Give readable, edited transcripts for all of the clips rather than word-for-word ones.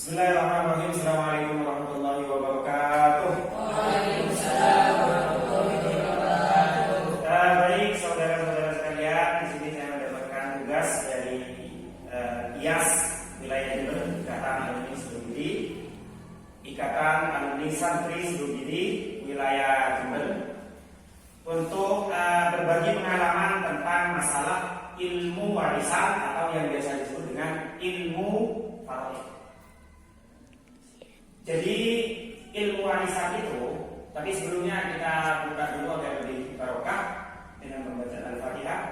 Bismillahirrahmanirrahim. Assalamualaikum warahmatullahi wabarakatuh. Waalaikumsalam warahmatullahi wabarakatuh. Baik saudara-saudara sekalian, di sini saya mendapatkan tugas dari IAS wilayah Jember, Ikatan Alumni Seluruh Ikatan Alumni Santri Seluruh wilayah Jember, untuk berbagi pengalaman tentang masalah ilmu warisan atau yang biasa disebut dengan ilmu faraid. Jadi ilmu warisan itu, tapi sebelumnya kita buka dulu agar lebih barokah dengan membaca Al-Fatihah.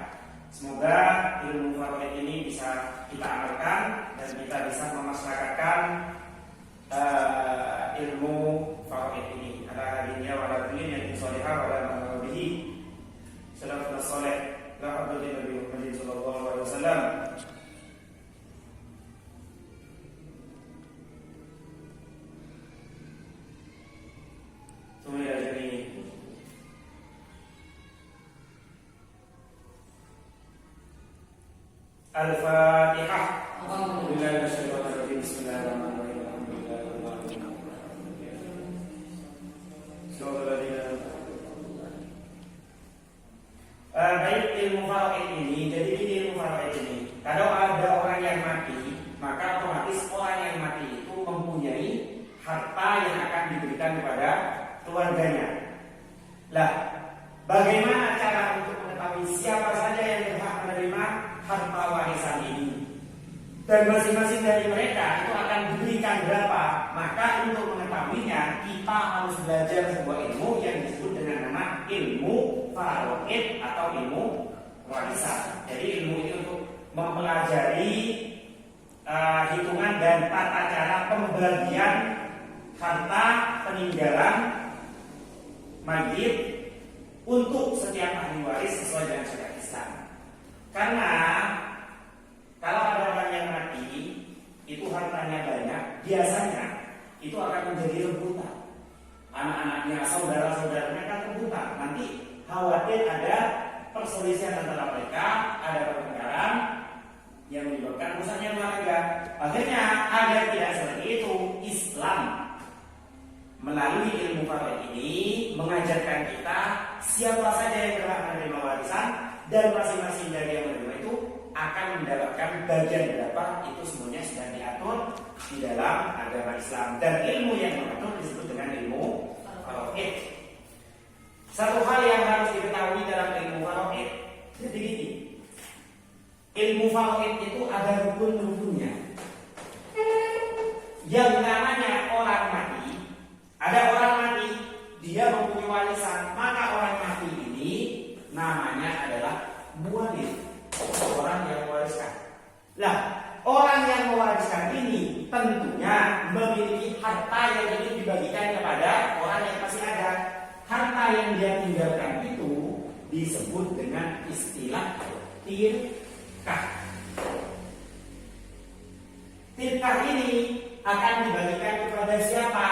Semoga ilmu faraid ini bisa kita amalkan dan kita bisa memasyarakatkan ilmu faraid ini. Ala hadiniya wa ala kulli yang salihah wa ala nabihi sallallahu alaihi wasallam. La hablil nabi Muhammad sallallahu alaihi wasallam. Al-Fatihah. Baik, ilmu faraid ini, jadi ini ilmu faraid ini, kalau ada orang yang mati, maka otomatis orang yang mati itu mempunyai harta yang akan diberikan kepada keluarganya. Lah, bagaimana cara untuk mengetahui siapa saja yang berhak menerima harta warisan ini? Dan masing-masing dari mereka itu akan diberikan berapa? Maka untuk mengetahuinya kita harus belajar sebuah ilmu yang disebut dengan nama ilmu faraid atau ilmu warisan. Jadi ilmu ini untuk mempelajari hitungan dan tata cara pembagian harta peninggalan mayit untuk setiap ahli waris sesuai dengan syariat Islam. Karena kalau ada orang yang mati itu hartanya banyak, biasanya itu akan menjadi rebutan. Anak-anaknya, saudara-saudaranya akan rebutan. Nanti khawatir ada perselisihan antara mereka, ada pertengkaran yang menyebabkan rusaknya keluarga. Akhirnya agar tidak seperti itu, Islam melalui ilmu faraid ini mengajarkan kita siapa saja yang berhak menerima warisan, dan masing-masing dari yang menerima itu akan mendapatkan bagian berapa. Itu semuanya sudah diatur di dalam agama Islam, dan ilmu yang mengatur disebut dengan ilmu faraid. Satu hal yang harus diketahui dalam ilmu faraid, jadi gini, ilmu faraid itu ada rukun-rukunnya. Yang namanya orang mati, ada orang mati, dia mempunyai warisan, maka orang mati ini namanya adalah muwaris, orang yang mewariskan. Lah, orang yang mewariskan ini tentunya memiliki harta yang ingin dibagikan kepada orang yang masih ada. Harta yang dia tinggalkan itu disebut dengan istilah tirkah. Tirkah ini akan dibagikan kepada siapa?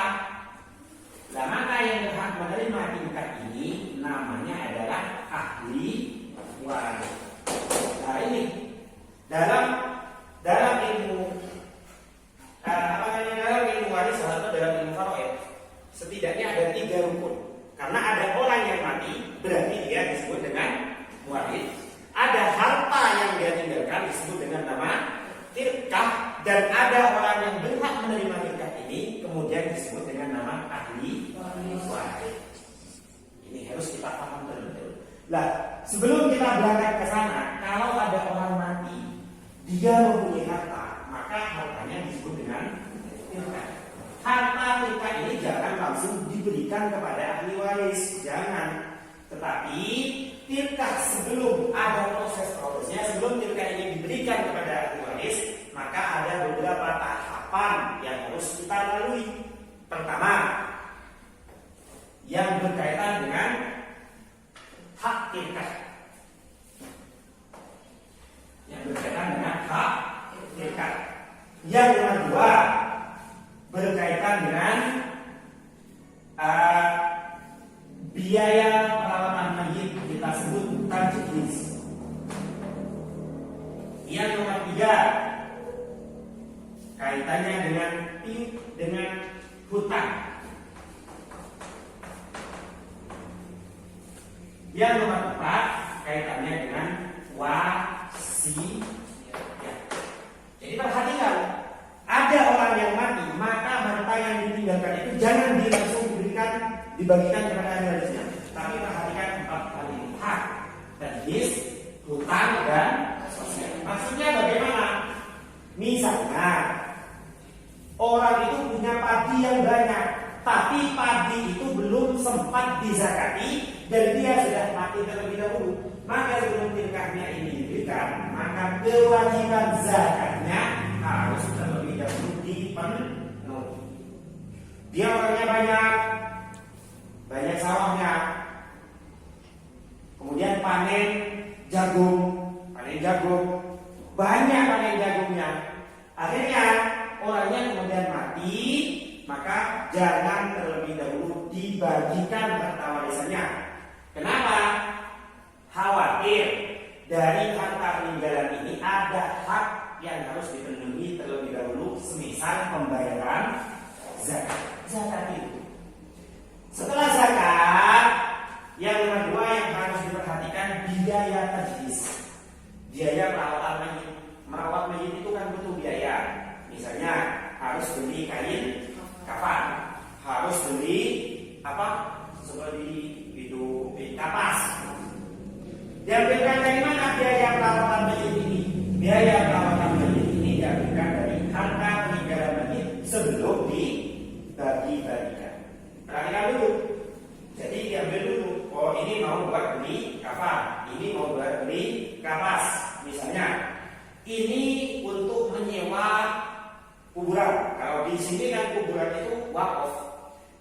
Nah, maka yang berhak menerima tirkah ini namanya adalah ahli waris. Nah, ini dalam ilmu dalam ilmu waris atau dalam ilmu faraid setidaknya ada 3 rukun. Karena ada orang yang mati, berarti dia disebut dengan waris. Ada harta yang dia tinggalkan disebut dengan nama tirkah, dan ada orang yang berhak menerima tirkah ini kemudian disebut dengan nama ahli waris. Ini harus kita paham betul-betul. Lah, sebelum kita berangkat ke sana, kalau ada orang mati, dia mempunyai harta, maka hartanya disebut dengan tirkah. Harta tirkah ini jangan langsung diberikan kepada ahli waris, jangan. Tetapi tirkah sebelum ada prosesnya, sebelum tirkah ini diberikan kepada ahli waris, maka ada beberapa tahapan yang harus kita lalui. Pertama, yang berkaitan dengan hak tirkah. Yang berkaitan dengan hak tirkah. Yang kedua, berkaitan dengan biaya perawatan mayit, kita sebut tajhiz. Yang nomor 3, kaitannya dengan hutang. Yang nomor 4 kaitannya dengan wasiat. Jadi perhatikan, ada orang yang mati, maka harta yang ditinggalkan itu jangan langsung dibagikan kepada ahli warisnya. Tapi perhatikan 4 hal ini: hak, tajwid, hutang, dan wasiat. Maksudnya bagaimana? Misalnya orang itu punya padi yang banyak, tapi padi itu belum sempat dizakati dan dia sudah mati terlebih dahulu. Maka sebelum tilkahnya ini diberikan, maka kewajiban zakatnya harus terlebih dahulu dipenuhi. Dia orangnya banyak sawahnya, kemudian panen jagung, banyak panen jagungnya. Akhirnya orangnya kemudian mati, maka jangan terlebih dahulu dibagikan harta warisannya. Kenapa? Khawatir dari harta peninggalan ini ada hak yang harus dipenuhi terlebih dahulu, semisal pembayaran zakat itu. Setelah zakat, yang nomor 2 yang harus diperhatikan biaya tajhiz, biaya perawatan mayit. Merawat mayit itu kan butuh biaya. Misalnya harus beli kain kafan, harus beli seperti itu kapas. Diambilkan dari mana biaya perawatan mayit ini? Biaya perawatan mayit ini diambilkan dari harta peninggalan mayit sebelum dibagi-bagikan. Perhatikan dulu. Jadi diambil dulu. Oh, ini mau buat beli kafan, ini mau buat beli kapas. Misalnya, ini untuk menyewa kuburan. Kalau di sini kan kuburan itu wakaf.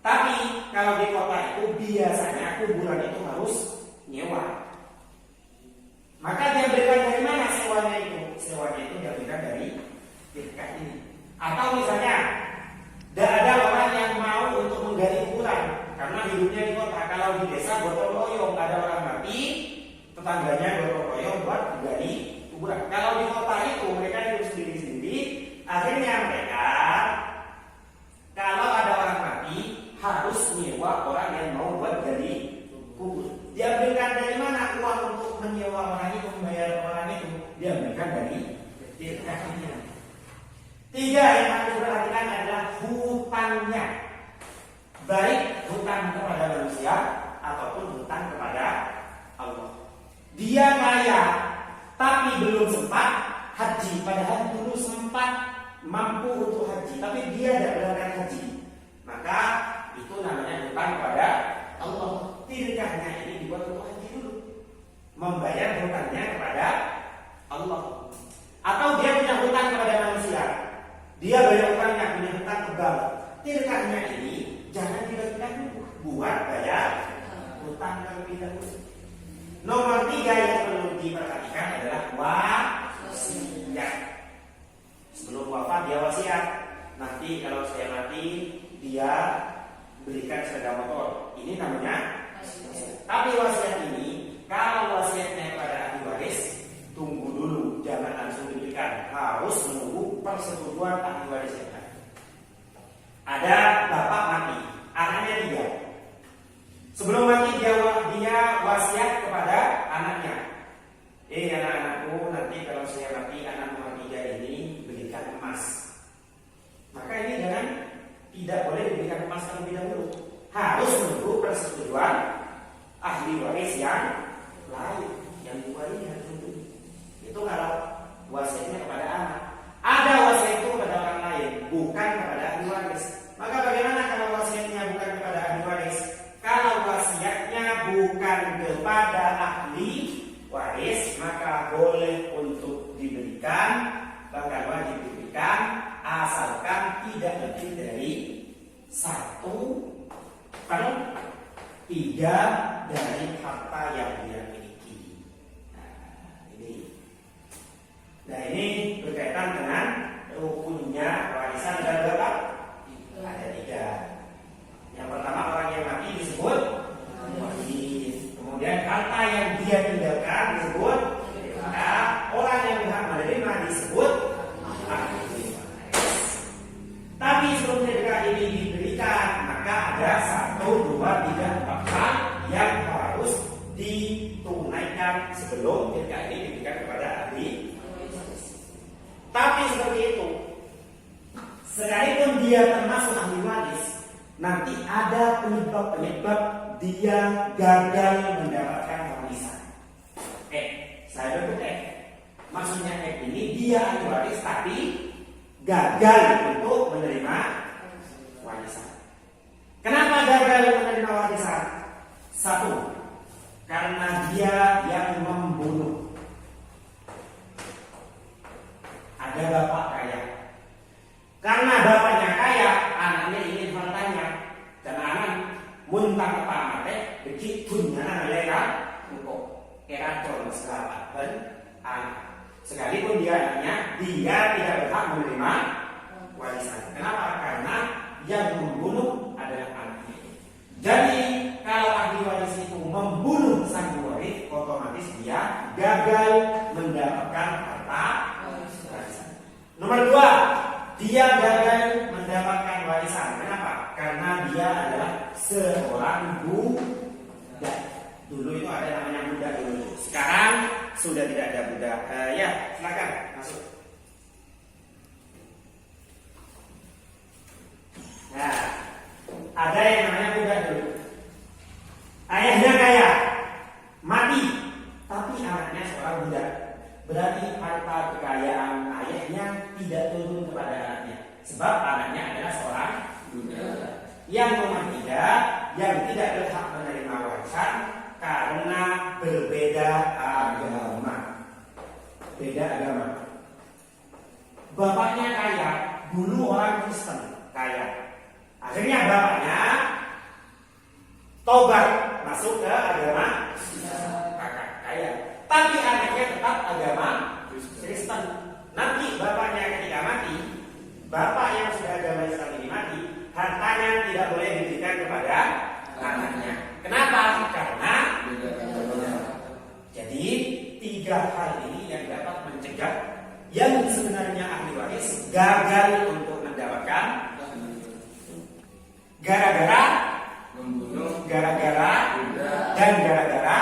Tapi kalau di kota itu biasanya kuburan itu harus nyewa. Maka diambilkan dari mana sewanya itu? Sewanya itu diambilkan dari tilkah ini. Atau misalnya tidak ada orang yang mau untuk menggali kuburan karena hidupnya di kota. Kalau di desa gotong royong, ada orang mati, tetangganya gotong royong buat menggali kuburan. Kalau di kota itu mereka hidup sendiri-sendiri. Akhirnya mereka kalau ada orang mati harus nyewa orang yang mau buat gali kubur. Diambilkan dari mana uang untuk menyewa orang itu, membayar orang itu? Diambilkan dari tilkahnya. 3 yang harus diperhatikan adalah hutangnya, baik hutang kepada manusia ataupun hutang kepada Allah. Dia kaya tapi belum sempat haji, padahal dulu sempat mampu untuk haji, tapi dia tidak berangkat haji, maka itu namanya hutang kepada Allah. Tilkahnya ini dibuat untuk haji dulu, membayar hutangnya kepada Allah. Atau dia punya hutang kepada manusia, dia bayar hutangnya, punya hutang ke bank. Tilkahnya ini jangan dibagikan dulu, buat bayar hutang terlebih dahulu. Nomor 3 yang perlu diperhatikan adalah wasiat. Sebelum wafat dia wasiat, nanti kalau saya mati dia berikan sepeda motor. Ini namanya wasiat. Tapi wasiat ini kalau wasiatnya kepada ahli waris, tunggu dulu, jangan langsung diberikan, harus menunggu persetujuan ahli warisnya. Ada bapak mati, anaknya 3. Sebelum mati dia wasiat kepada anaknya. Anak-anakku, nanti kalau saya mati, anak nomor 3 ini berikan emas. Maka ini tidak boleh diberikan emas terlebih dahulu. Harus menunggu persetujuan ahli waris yang lain, yang lainnya. Itu kalau wasiatnya kepada anak. Ada wasiat itu kepada orang lain, bukan kepada ahli waris. Maka bagaimana kalau wasiatnya bukan kepada ahli waris? Kalau wasiatnya bukan kepada ahli waris, maka boleh untuk diberikan, bahkan wajib diberikan, asalkan tidak lebih dari 1/3 dari harta yang dia miliki. Nah ini berkaitan dengan rukunnya warisan ada berapa? Ada 3. Yang pertama, orang yang mati disebut wahid. Kemudian harta yang dia tinggalkan disebut orang yang berhak menerima disebut ahli waris. diberikan, maka ada 1, 2, 3, 4 hal yang harus ditunaikan sebelum ketika ini diberikan kepada ahli. Tapi seperti itu, sekalipun dia termasuk ahli waris, nanti ada penyebab-penyebab dia gagal mendapatkan warisan. Saya bentuk maksudnya ini dia ahli waris tapi gagal untuk menerima warisan. Kenapa gagal menerima warisan? 1, karena dia yang membunuh. Ada bapak kaya. Karena bapaknya kaya, anaknya ingin hartanya. Dan anak muntah apa mate, begitu nyana mereka untuk keraton selatan anak. Sekalipun dia anaknya, dia tidak berhak menerima warisan. Kenapa? Karena yang membunuh adalah anaknya. Jadi kalau ahli waris itu membunuh sang pewaris, otomatis dia gagal mendapatkan harta warisan. Nomor 2, dia gagal mendapatkan warisan. Kenapa? Karena dia adalah seorang budak. Dulu itu ada namanya budak dulu. Sekarang sudah tidak ada budak. Ya, silakan masuk. Nah, ada yang namanya budak dulu. Ayahnya kaya, mati, tapi anaknya seorang budak. Berarti harta kekayaan ayahnya tidak turun kepada anaknya, sebab anaknya adalah seorang budak. Yang nomor 3, yang tidak berhak menerima warisan karena berbeda agama. Beda agama. Bapaknya kaya, dulu orang Kristen kaya. Akhirnya bapaknya tobat masuk ke agama kakak kaya. Tapi anaknya tetap agama Kristen. Nanti bapaknya ketika mati, bapak yang sudah agama Islam ini mati, hartanya tidak boleh diberikan kepada anaknya. Kenapa? Karena jadi 3 hal ini yang dapat mencegah yang sebenarnya ahli waris gagal untuk mendapatkan gara-gara membunuh, gara-gara dan gara-gara.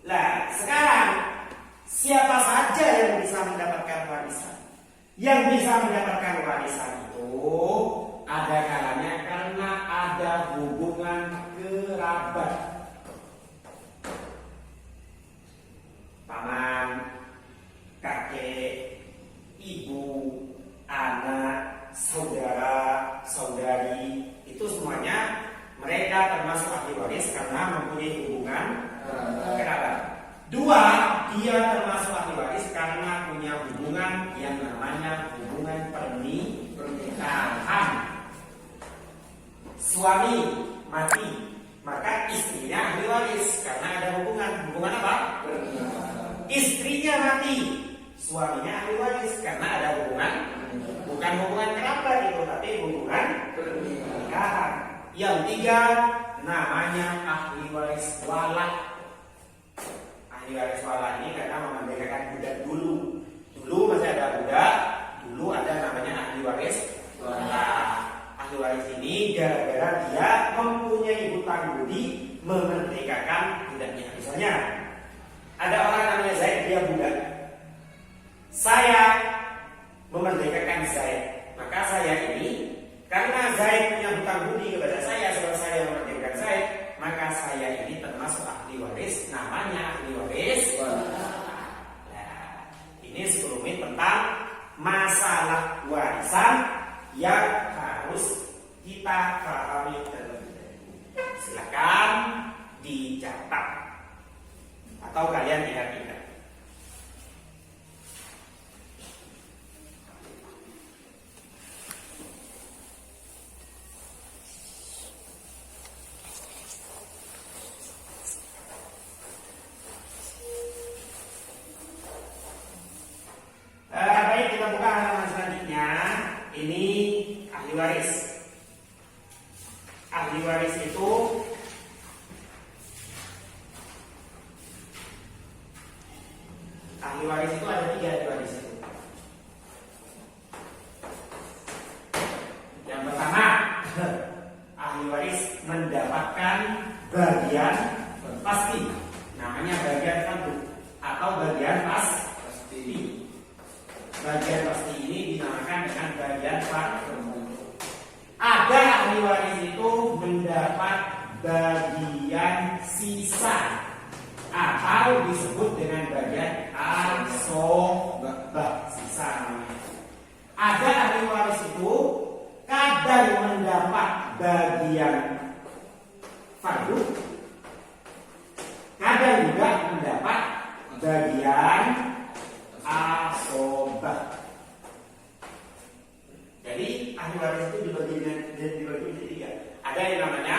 Nah, sekarang siapa saja yang bisa mendapatkan warisan? Yang bisa mendapatkan warisan itu ada kalanya karena ada hubungan kerabat. Paman, kakek, ibu, anak, saudara, saudari, itu semuanya mereka termasuk ahli waris karena mempunyai hubungan kerabat. 2, dia termasuk ahli waris karena punya hubungan yang namanya hubungan pernikahan. Suami mati, maka istrinya ahli waris karena ada hubungan apa? Istrinya mati, suaminya ahli waris karena ada hubungan, bukan hubungan kerabat itu, tapi hubungan pernikahan. Yang 3, namanya ahli waris wala. Ahli waris wala ini karena memerdekakan budak dulu. Dulu masih ada budak, dulu ada namanya ahli waris wala. Ahli waris ini gara-gara dia mempunyai hutang budi memerdekakan budaknya. Misalnya ada orang namanya Zaid, dia budak. Saya memerdekakan Zaid, maka saya ini karena Zaid punya hutang budi kepada saya, sebab saya memerdekakan Zaid, maka saya ini termasuk ahli waris, namanya ahli waris. Nah, ini sekelumit tentang masalah warisan yang harus kita pahami terlebih dahulu. Silakan dicatat atau kalian ingat-ingat. Baik, kita buka halaman selanjutnya. Ini ahli waris. Ahli waris itu ada 3 ahli waris itu. Yang bagian fardu. Ada ahli waris itu mendapat bagian sisa atau disebut dengan bagian asobah, sisa namanya. Ada ahli waris itu kadang mendapat bagian fardu, kadang juga mendapat bagian asobah. Jadi ahli waris itu dibagi menjadi tiga. Ada yang namanya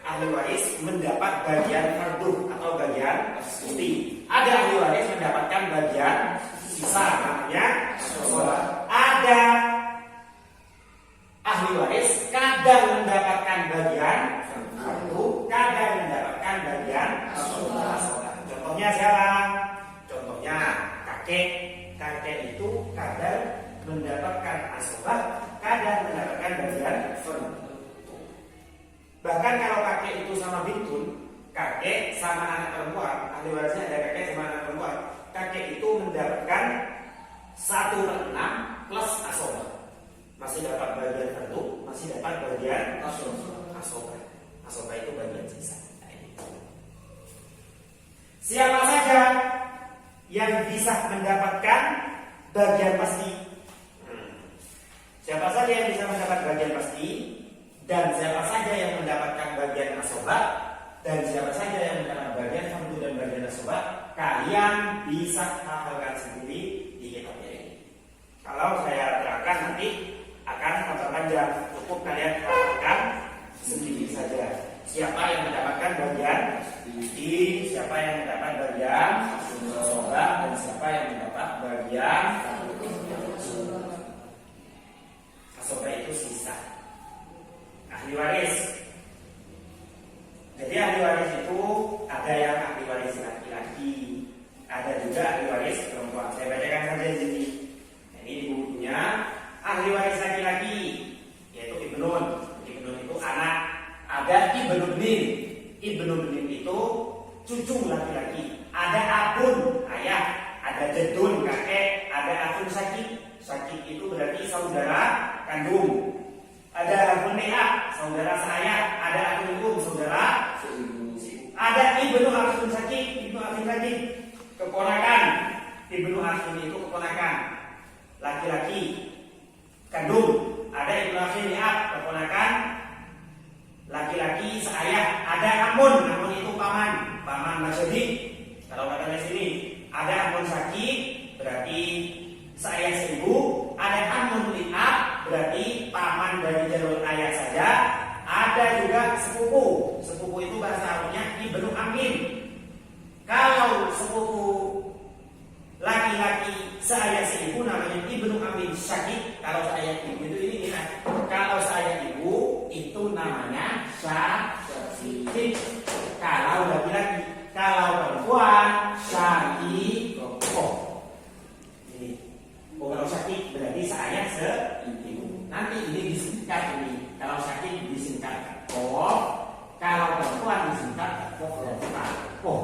ahli waris mendapat bagian fardu atau bagian suci. Ada ahli waris mendapatkan bagian sisa namanya asobah. Ada ahli waris kadang mendapatkan bagian fardu, kadang mendapatkan bagian asobah. Contohnya siapa? Contohnya kakek. Kakek itu kadang mendapatkan asobah, kadang mendapatkan bagian fardu. Bahkan kalau kakek itu sama bintun, kakek sama anak perempuan, ahli warisnya ada kakek sama anak perempuan, kakek itu mendapatkan 1/6 plus asobah. Masih dapat bagian fardu, masih dapat bagian asobah. Asobah itu bagian sisa. Siapa saja yang bisa mendapatkan bagian pasti? Siapa saja yang bisa mendapat bagian pasti, dan siapa saja yang mendapatkan bagian asobah, dan siapa saja yang mendapat bagian fardu dan bagian asobah, kalian bisa hafalkan sendiri di kitab ini. Kalau saya terangkan nanti akan tambah panjang, cukup kalian hafalkan sendiri saja. Siapa yang mendapatkan bagian pasti, siapa yang mendapat bagian asobah, dan siapa yang mendapat bagian asobah itu sisa. Ahli waris. Jadi ahli waris itu ada yang ahli waris laki-laki, ada juga ahli waris perempuan. Saya bacakan saja di sini. Ini di bukunya ahli waris laki-laki yaitu ibnun. Ibnun itu anak. Ada ibnu bin. Ibnu bin itu cucu laki-laki. Ada abun, ayah. Ada jedun, kakek. Ada akun sakit. Sakit itu berarti saudara kandung. Ada akun ne'a, saudara saya. Ada akun ibu, saudara seibu. Ada ibnu akun sakit, ibnu akun sakit, keponakan. Ibnu akun itu keponakan laki-laki kandung. Ada ibnu akun ne'a, keponakan laki-laki seayah. Ada amun, amun itu paman, paman masyadi. Kalau katanya sini ada amun sakit berarti seayah seibu. Ada amun li'ab berarti paman dari jalur ayah saja. Ada juga sepupu. Sepupu itu bahasa Arabnya ibnu amin. Kalau sepupu laki-laki seayah seibu namanya ibnu amin syakik. Kalau seayah ibu itu ini kita. Kalau seayah ibu itu namanya syakik. Kalau laki-laki, kalau perempuan syakikoh. Ini. Kalau syakik berarti seayah seibu. Nanti ini disingkat ini. Kalau syakik disingkat koh. Kalau perempuan disingkat koh berarti koh.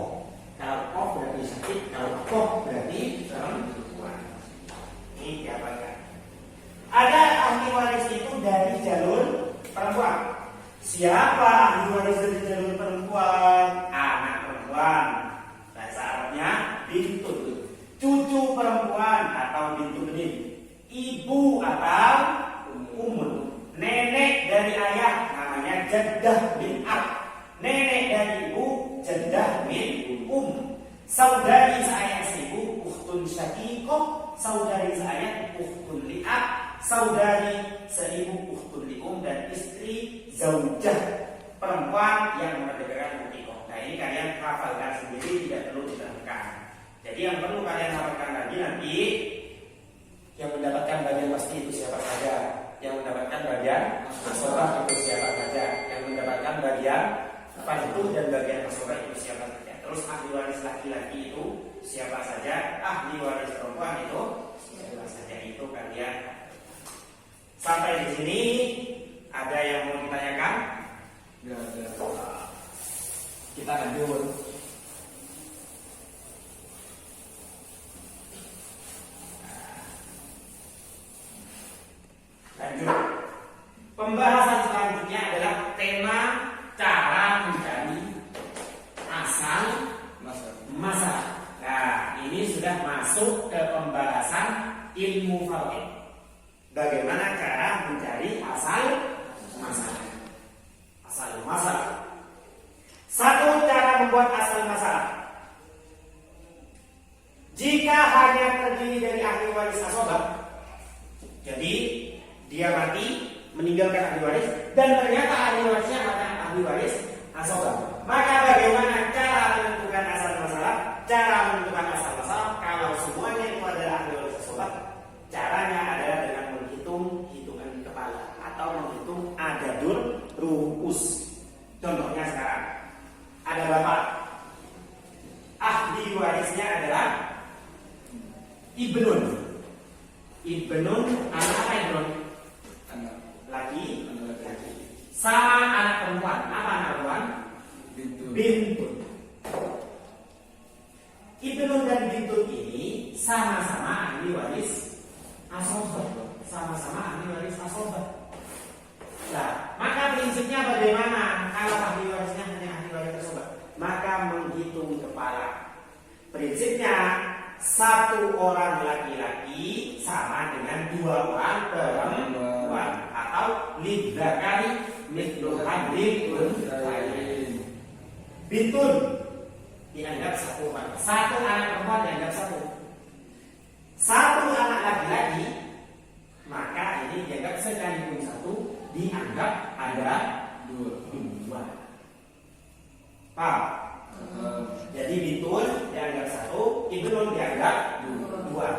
Kalau koh berarti syakik. Kalau koh berarti perempuan. Ini diapakan? Ada ahli waris itu dari jalur perempuan. Siapa ahli waris dari jalur perempuan? Anak perempuan. Bahasa Arabnya bintun. Cucu perempuan atau bintu benih. Ibu atau umun. Nenek dari ayah namanya jaddah bin ab. Nenek dari ibu jaddah bin Saudari seayah seibu ukhtun syakikoh. Saudari seayah ukhtun li'ab. Saudari seibu ukhtun li'um. Dan istri zaujah perempuan yang memerdekakan mutikoh. Nah ini kalian hafalkan sendiri, tidak perlu diterangkan. Jadi yang perlu kalian hafalkan lagi nanti, yang mendapatkan bagian pasti itu siapa saja, yang mendapatkan bagian asobah itu siapa saja, yang mendapatkan bagian fardu dan bagian asobah itu siapa saja. Terus ahli waris laki-laki itu siapa saja, ahli waris perempuan itu siapa saja. Itu kalian. Sampai di sini ada yang mau ditanyakan? Kita lanjut. Lanjut. Pembahasan selanjutnya adalah tema cara mencari asal masalah. Nah, ini sudah masuk ke pembahasan ilmu faraid. Bagaimana cara mencari asal masalah? Asal masalah. Satu cara membuat asal masalah. Jika hanya terdiri dari ahli waris asabah, jadi dia mati meninggalkan ahli waris dan ternyata ahli warisnya adalah ahli waris asabah, maka bagaimana cara menentukan asal masalah? Cara menentukan asal masalah kalau semuanya itu adalah ahli waris asabah, caranya adalah dengan menghitung hitungan kepala atau menghitung adadul ru'us. Contohnya sekarang ada bapak, ahli warisnya adalah ibnun. Ibnun anak apa ibnun? Laki. Sama anak perempuan. Apa anak perempuan? Bintun. Ibnun dan bintun ini sama-sama ahli waris asabah. Sama-sama ahli waris asabah. Nah, maka prinsipnya bagaimana kalau ahli warisnya hanya ahli waris asabah? Maka menghitung kepala. Prinsipnya satu orang laki-laki sama dengan dua orang perempuan atau lidzakari mithlu hadril unthayain. Bintun dianggap satu orang. Satu anak perempuan dianggap satu. Satu anak laki-laki maka ini dianggap sekalipun satu dianggap ada dua. Paham? Jadi bintun dianggap satu, ibnun dianggap dua.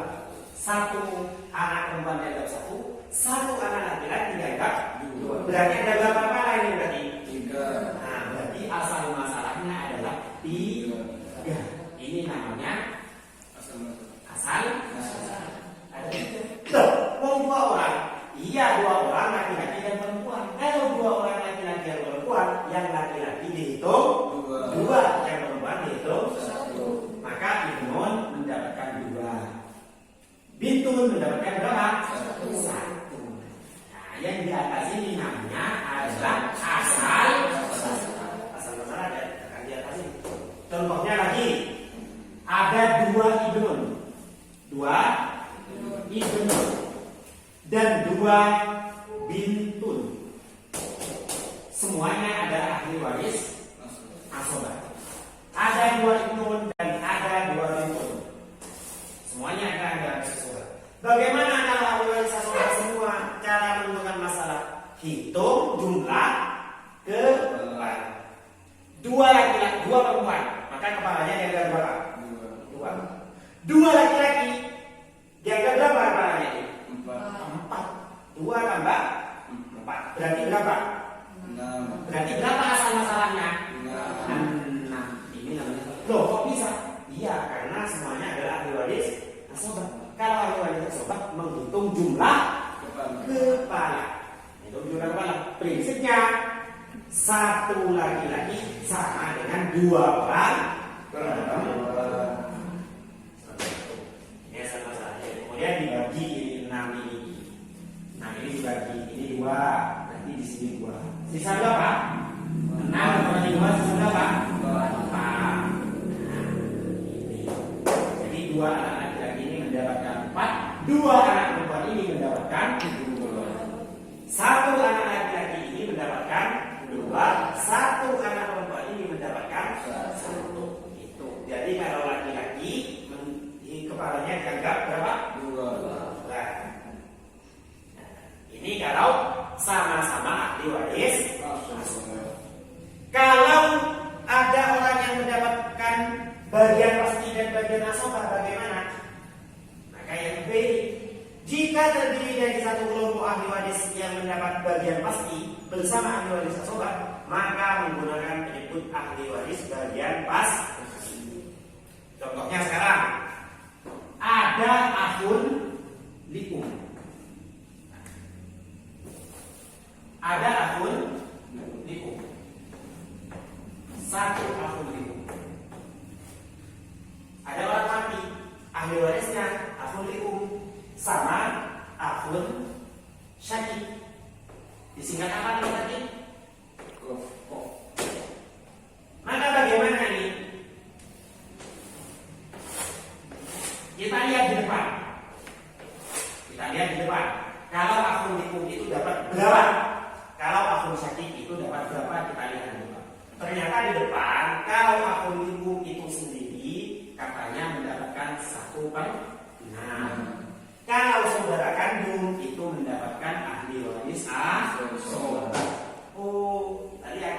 Satu anak perempuan dianggap satu anak laki-laki dianggap dua. Berarti ada berapa kepala ini berarti? 3. Nah, berarti asal masalahnya adalah 3. Ini namanya asal masalah. Loh, dua orang. Iya, 2 orang laki-laki dan perempuan. Kalau 2 orang laki-laki dan perempuan, yang laki-laki dihitung 2, yang perempuan dihitung 1. Maka ibnun mendapatkan 2. Bintun mendapatkan berapa? 1. Nah, yang di atas ini namanya adalah asal masalah akan di atas ini. Contohnya lagi, ada 2 ibnun, 2 ibnun dan 2 bintun. Semuanya ada ahli waris asabah. Ada 2 ibnun dan ada 2 bintun. Semuanya ada ahli waris asabah. Bagaimana kalau ahli waris asabah semua? Cara menentukan masalah, hitung jumlah kepala. 2 laki-laki, 2 perempuan, maka kepalanya dianggap berapa? 2. 2 laki-laki dianggap berapa kepalanya? 4. 2 tambah 4 berarti berapa? 6. Berarti berapa asal masalahnya? 6. Ini namanya. Loh, kok bisa? Iya, karena semuanya adalah ahli waris asabah. Kalau ahli waris asabah menghitung jumlah kepala. Hitung jumlah kepala. Prinsipnya 1 laki-laki sama dengan 2 orang perempuan. Ini asal masalahnya. Kemudian dibagi 6 ini. Nah, ini dibagi, ini 2, nanti di sini 2. Sisa berapa? 6 bagi 2 sisa berapa? 4. Nah, ini. Jadi 2 anak laki-laki ini mendapatkan 4, 2 anak perempuan ini mendapatkan 2. 1 anak laki-laki ini mendapatkan 2, 1 anak perempuan ini mendapatkan 1. Itu. Jadi kalau laki-laki kepalanya dianggap berapa? 2. Ini kalau sama-sama ahli waris. Kalau ada orang yang mendapatkan bagian pasti dan bagian asabah, bagaimana? Maka yang B, jika terdiri dari satu kelompok ahli waris yang mendapat bagian pasti bersama ahli waris asabah, maka menggunakan penyebut ahli waris bagian pasti. Contohnya sekarang ada akhun likum. Ada akhun likum. 1 akhun likum. Ada orang mati, ahli warisnya akhun likum sama akhun syakik. Disingkat apa nih tadi? Kok. Maka bagaimana ini? Kita lihat di depan. Kalau akun nikung itu dapat berapa? Kalau akun sakit itu dapat berapa? Kita lihat di depan. Ternyata di depan, kalau akun nikung itu sendiri katanya mendapatkan 1/6. Kalau saudara kandung itu mendapatkan ahli waris asoba. Oh, kita lihat.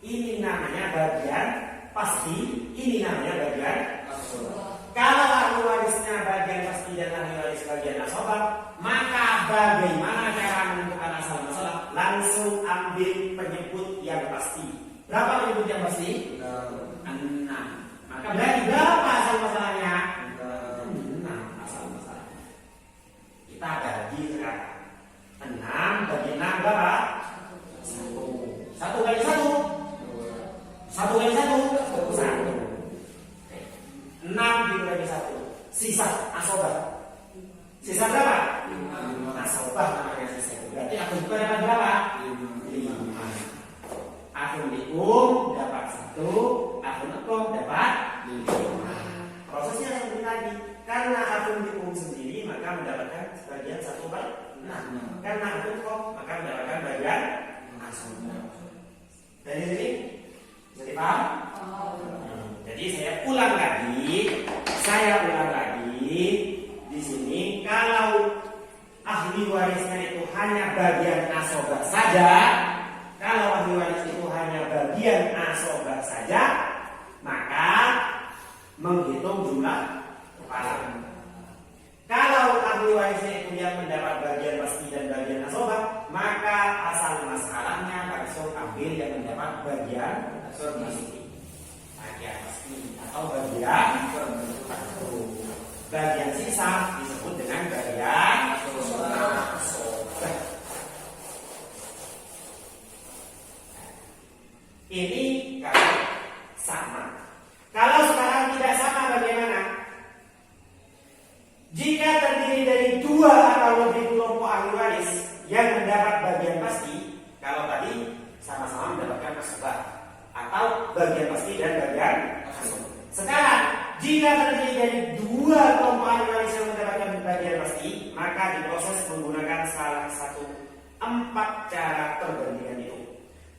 Ini namanya bagian pasti. Ini namanya bagian asoba. Kalau ahli warisnya bagian pasti dan ahli waris bagian asoba, maka bagaimana cara menentukan asal masalah? Langsung ambil penyebut yang pasti. Berapa penyebut yang pasti? 6. Maka berarti berapa asal masalahnya? 6 asal masalahnya. Kita bagi sekarang. 6 bagi 6 berapa? 1. 1 kali 1. 1 kali 1. 1. 6 dibagi 1. Sisa asoba. Sisa berapa? 5. Asoba namanya sisa. Berarti akun itu dapat berapa? 5. Akun nikung dapat 1. Akun nikung dapat 5. Prosesnya seperti tadi. Karena akun nikung sendiri maka mendapatkan bagian 1/6. Karena akun nikung maka mendapatkan bagian asoba. Dari sini jadi paham? Jadi saya ulang lagi. Di sini kalau ahli warisnya itu hanya bagian asoba saja, maka menghitung jumlah kepala. Kalau ahli warisnya itu yang mendapat bagian pasti dan bagian asoba, maka asal masalahnya langsung ambil yang mendapat bagian pasti. Bagian pasti atau bagian sisa disebut dengan bagian asoba. Ini kalau sama. Kalau sekarang tidak sama bagaimana? Jika terdiri dari 2 atau lebih kelompok ahli waris yang mendapat bagian pasti, kalau tadi sama-sama mendapatkan asoba atau bagian pasti dan bagian asoba. Sekarang jika terdiri dari 2 kelompok ahli waris yang mendapatkan bagian pasti, maka diproses menggunakan salah satu 4 cara perbandingan itu.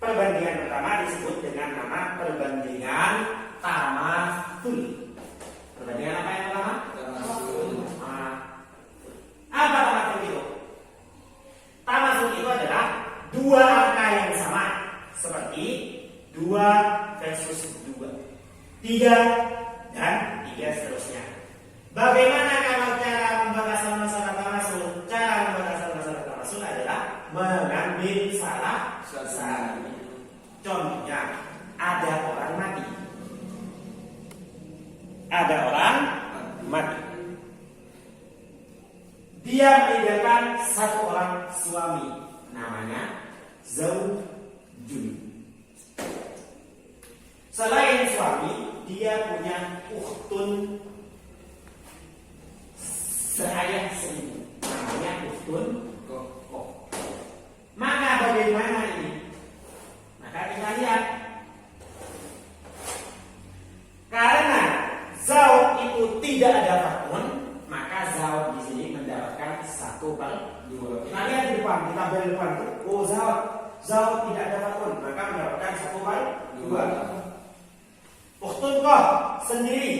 Perbandingan pertama disebut dengan nama perbandingan tamasul. Perbandingan apa yang pertama? Tamasul. Apa tamasul itu? Tamasul itu adalah 2 angka yang sama, seperti 2 versus 2, 3 dan 3 seterusnya. Bagaimana kalau cara membahas masalah tamasul? Cara membahas masalah tamasul adalah mengambil salah satu. Contohnya, ada orang mati. Dia meninggalkan 1 orang suami, namanya zaujun. Selain suami, dia punya ukhtun seayah seibu, namanya ukhtun kokoh. Maka bagaimana ini? Maka kita lihat, karena zauj itu tidak ada fakun, maka zauj di sini mendapatkan 1/2. Kita lihat di depan, kita beri depan itu, oh zauj tidak ada fakun, maka mendapatkan 1/2. Ukhtun koh sendiri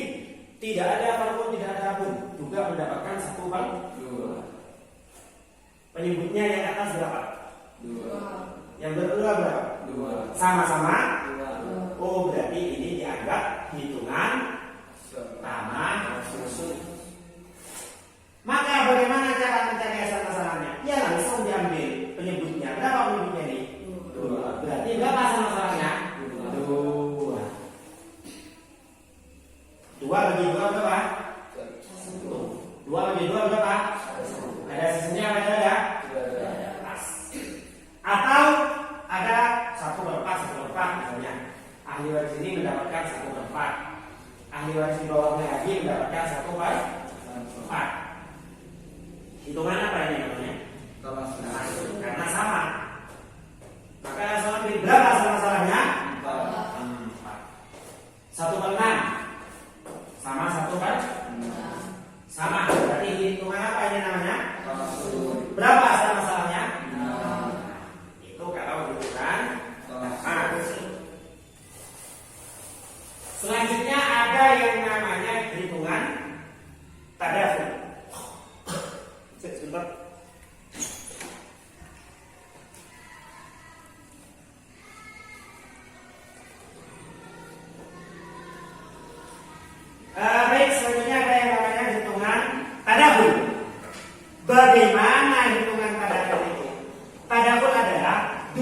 tidak ada fakun, tidak ada fakun, juga mendapatkan 1/2. Penyebutnya yang atas berapa? 2. Yang berdua berapa? 2. Sama-sama 2. Oh, berarti ini dianggap hitungan tamasul. Maka bagaimana cara mencari asal masalahnya? Ya langsung diambil penyebutnya. Berapa penyebutnya ini? 2. Berarti berapa asal masalahnya? 2. 2 bagi 2 berapa? 1. 2 bagi 2 berapa? Ada sisinya apa tidak ada? Atau ada 1/4 misalnya. Ahli waris ini mendapatkan 1/4. Ahli waris di bawahnya lagi mendapatkan 1/4. Hitungan apa ini namanya?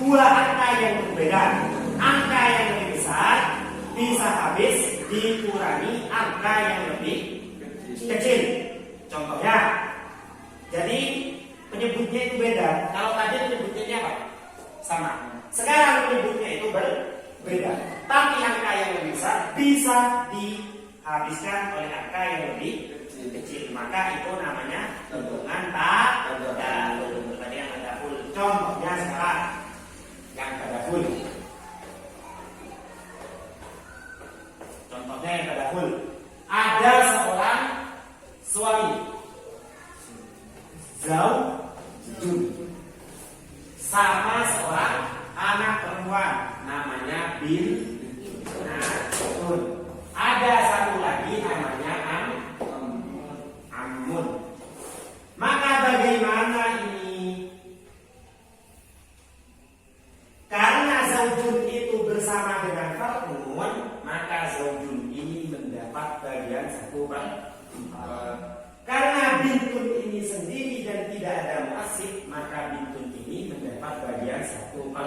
dua angka yang berbeda. Angka yang lebih besar bisa habis dikurangi angka yang lebih kecil. Contohnya, jadi penyebutnya itu beda. Kalau tadi penyebutnya apa? Sama. Sekarang penyebutnya itu berbeda. Tapi angka yang lebih besar bisa dihabiskan oleh angka yang lebih kecil. Maka itu namanya hitungan tadabur. Tadi yang tadabur. Contohnya sekarang yang tadabur. Contohnya yang tadabur. Ada seorang suami, zaujun, sama seorang anak perempuan namanya bintun. Ada satu lagi namanya Amun. Maka bagaimana ini? Karena zaujun itu bersama dengan far'un, maka zaujun ini mendapat bagian 1/4. Karena bintun ini sendiri dan tidak ada muasib, maka bintun ini mendapat bagian 1/2.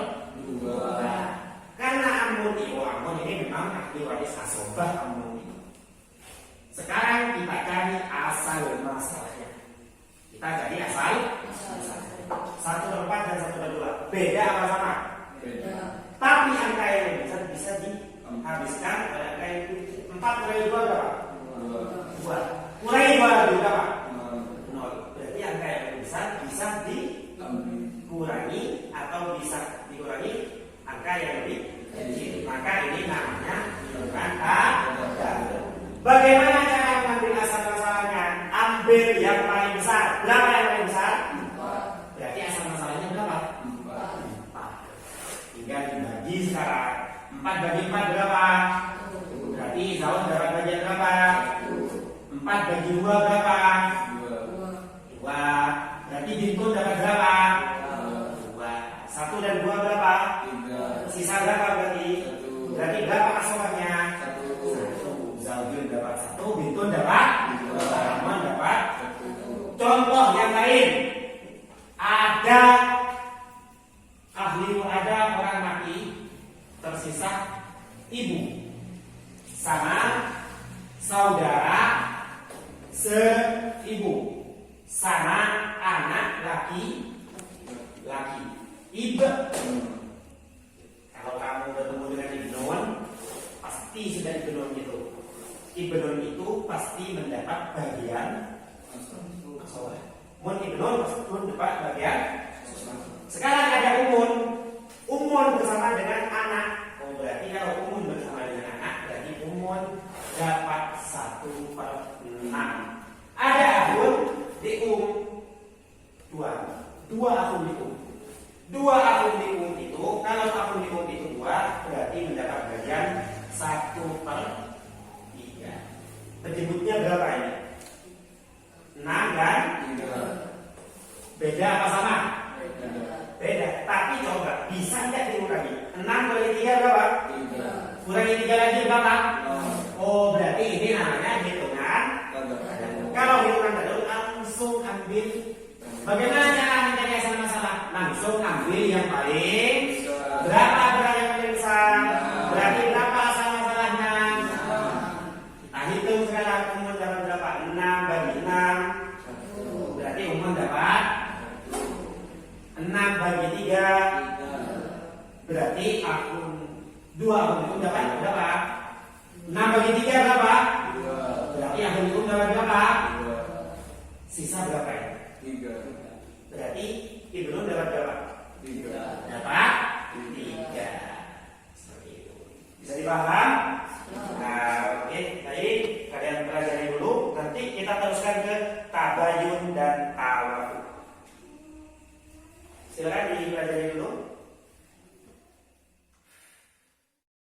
Karena Amun ini memang ahli waris asobah Amun ini. Sekarang kita cari asal masalahnya. Kita cari asal masalahnya. 1/4 dan 1/2. Beda apa sama? Beda. Tapi angka yang bisa dihabiskan oleh angka yang 4 kurangi 2 berapa? 2. Kurangi 2 lebih berapa? 0. Berarti angka yang lebih besar bisa dikurangi atau bisa dikurangi angka yang lebih kecil. Maka ini namanya hitungan tadabur. Bagaimana cara mengambil asal masalahnya? Ambil yang paling besar. Berapa yang paling besar? 4. Berarti asal masalahnya berapa? 4. Tinggal dibagi sekarang. 4 bagi 4 berapa? Berarti Zaun dapat bagian berapa? 4 bagi 2 berapa? 2. Berarti Bintun dapat berapa? 2. 1 dan 2 berapa? 3. Sisa berapa berarti? 1. Berarti berapa asalnya? 1. Zaujun dapat 1, Bintun dapat 2, Amun dapat 1. Contoh yang lain. Ada orang mati, tersisa ibu sama saudara seibu sama anak laki. Ibu. Kalau kamu bertemu dengan ibnun, pasti sudah ibnun itu. Ibnun itu pasti mendapat bagian asobah. Mun ibnun pasti dapat bagian. Sekarang ada umun bersama dengan anak. Oh, berarti kalau umun bersama dengan anak, berarti umun dapat 1/6. Ada akun di dua akun di dua akun di itu, kalau akun di itu 2, berarti mendapat bagian 1/3. Penyebutnya berapa ini? 6 kan? Beda apa sama? Beda. Tapi coba bisa nggak dikurangi? 6 kali 3 berapa? 3. Kurangi 3 lagi berapa? Oh, berarti ini namanya hitungan. Kalau hitungan tadabur langsung ambil. Bagaimana cara mencari asal masalah? Langsung ambil yang paling berapa yang paling besar? Berarti berapa asal masalahnya? Kita hitung sekarang umum dapat berapa? 6 bagi 6. Berarti umum dapat 6 bagi 3. Berarti akun 2 akun itu dapat berapa? 6 bagi 3 berapa? 2. Berarti akun itu dapat berapa? 2. Sisa berapa ya? 3. Berarti ibnu dapat berapa? 3. Dapat 3. Seperti itu. Bisa dipaham? Nah, oke. Baik, kalian pelajari dulu. Nanti kita teruskan ke tabayun dan tawafuk. Silakan dipelajari dulu.